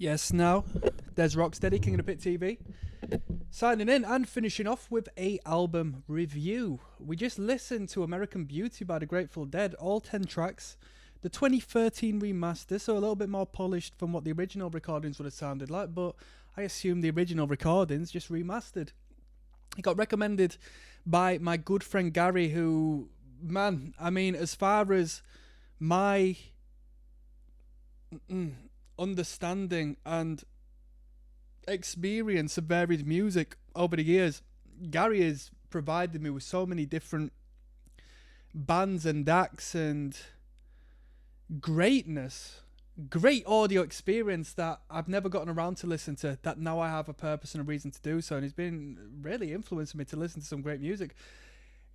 Yes, now there's Rocksteady, King of the Pit TV, signing in and finishing off with a album review. We just listened to American Beauty by the Grateful Dead, all 10 tracks, the 2013 remaster, so a little bit more polished from what the original recordings would have sounded like, but I assume the original recordings just remastered. It got recommended by my good friend Gary, who, man, I mean, as far as my understanding and experience of varied music over the years, Gary has provided me with so many different bands and acts and great audio experience that I've never gotten around to listen to, that now I have a purpose and a reason to do so, and he's been really influencing me to listen to some great music.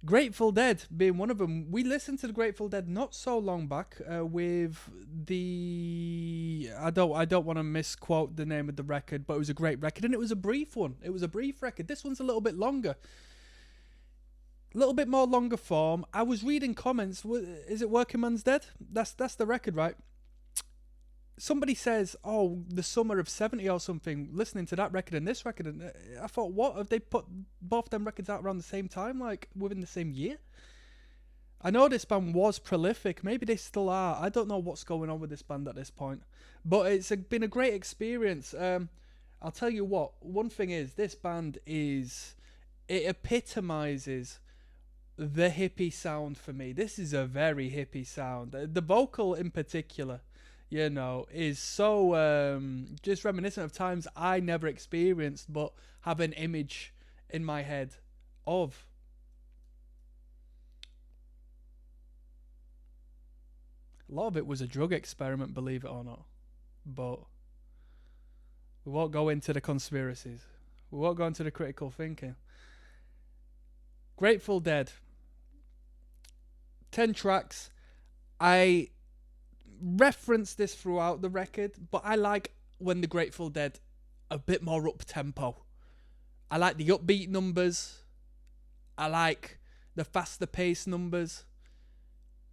Grateful Dead being one of them. We listened to the Grateful Dead not so long back with the... I don't want to misquote the name of the record, but it was a great record, and it was a brief one. It was a brief record. This one's a little bit longer. A little bit more longer form. I was reading comments. Is it Working Man's Dead? That's the record, right? Somebody says, oh, the summer of 70 or something, listening to that record and this record. And I thought, what? Have they put both them records out around the same time, like within the same year? I know this band was prolific. Maybe they still are. I don't know what's going on with this band at this point. But it's been a great experience. I'll tell you what. One thing is, this band it epitomizes the hippie sound for me. This is a very hippie sound. The vocal in particular, you know, is so just reminiscent of times I never experienced, but have an image in my head of. A lot of it was a drug experiment, believe it or not. But we won't go into the conspiracies. We won't go into the critical thinking. Grateful Dead. 10 tracks. I reference this throughout the record, but I like when the Grateful Dead a bit more up tempo. I like the upbeat numbers. I like the faster pace numbers,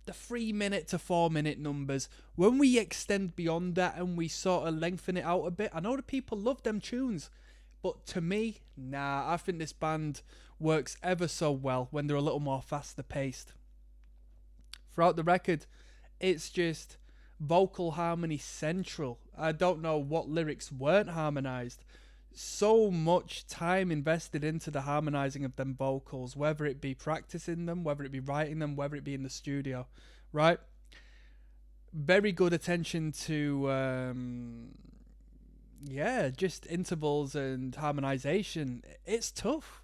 the 3-minute to 4-minute numbers. When we extend beyond that and we sort of lengthen it out a bit, I know the people love them tunes, but to me, nah, I think this band works ever so well when they're a little more faster paced. Throughout the record, it's just vocal harmony central. I don't know what lyrics weren't harmonized. So much time invested into the harmonizing of them vocals, whether it be practicing them, whether it be writing them, whether it be in the studio, right? Very good attention to, just intervals and harmonization. It's tough.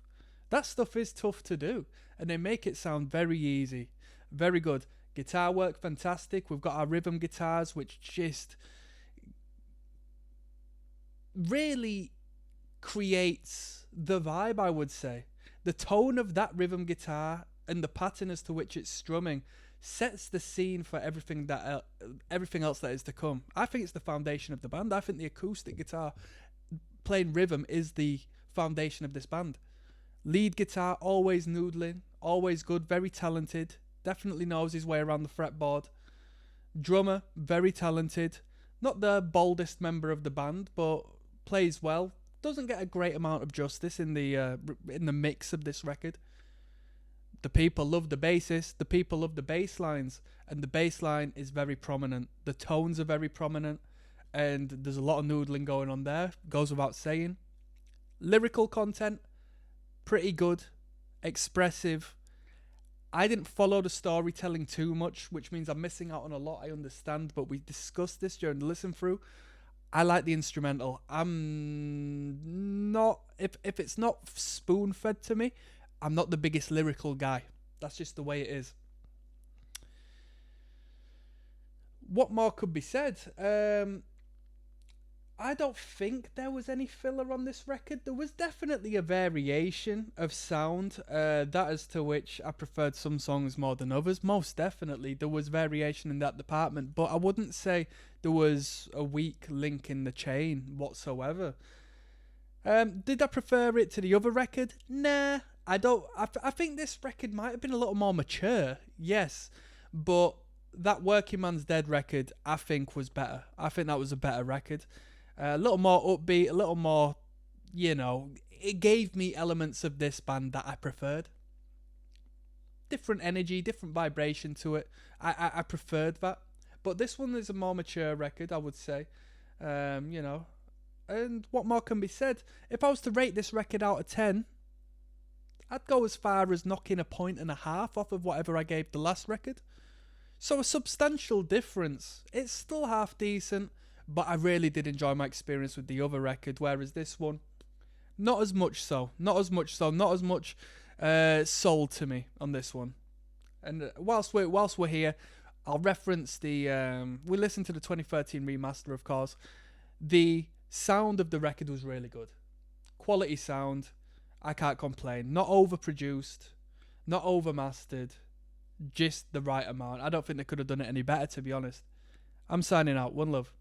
That stuff is tough to do, and they make it sound very easy. Very good. Guitar work, fantastic. We've got our rhythm guitars, which just really creates the vibe, I would say. The tone of that rhythm guitar and the pattern as to which it's strumming sets the scene for everything else that is to come. I think it's the foundation of the band. I think the acoustic guitar playing rhythm is the foundation of this band. Lead guitar, always noodling, always good, very talented. Definitely knows his way around the fretboard. Drummer, very talented. Not the boldest member of the band, but plays well. Doesn't get a great amount of justice in the mix of this record. The people love the bassist. The people love the bass lines. And the bass line is very prominent. The tones are very prominent. And there's a lot of noodling going on there. Goes without saying. Lyrical content, pretty good. Expressive. I didn't follow the storytelling too much, which means I'm missing out on a lot, I understand, but we discussed this during the listen through. I like the instrumental. I'm not, if it's not spoon-fed to me, I'm not the biggest lyrical guy. That's just the way it is. What more could be said? I don't think there was any filler on this record. There was definitely a variation of sound, that as to which I preferred some songs more than others. Most definitely, there was variation in that department, but I wouldn't say there was a weak link in the chain whatsoever. Did I prefer it to the other record? Nah, I don't. I think this record might have been a little more mature, yes, but that Working Man's Dead record, I think, was better. I think that was a better record. A little more upbeat, a little more, it gave me elements of this band that I preferred. Different energy, different vibration to it. I preferred that. But this one is a more mature record, I would say. And what more can be said? If I was to rate this record out of 10, I'd go as far as knocking 1.5 points off of whatever I gave the last record. So a substantial difference. It's still half decent, but I really did enjoy my experience with the other record, whereas this one, not as much so. Not as much sold to me on this one. And whilst we're here, I'll reference we listened to the 2013 remaster, of course. The sound of the record was really good. Quality sound. I can't complain. Not overproduced, not overmastered, just the right amount. I don't think they could have done it any better, to be honest. I'm signing out. One love.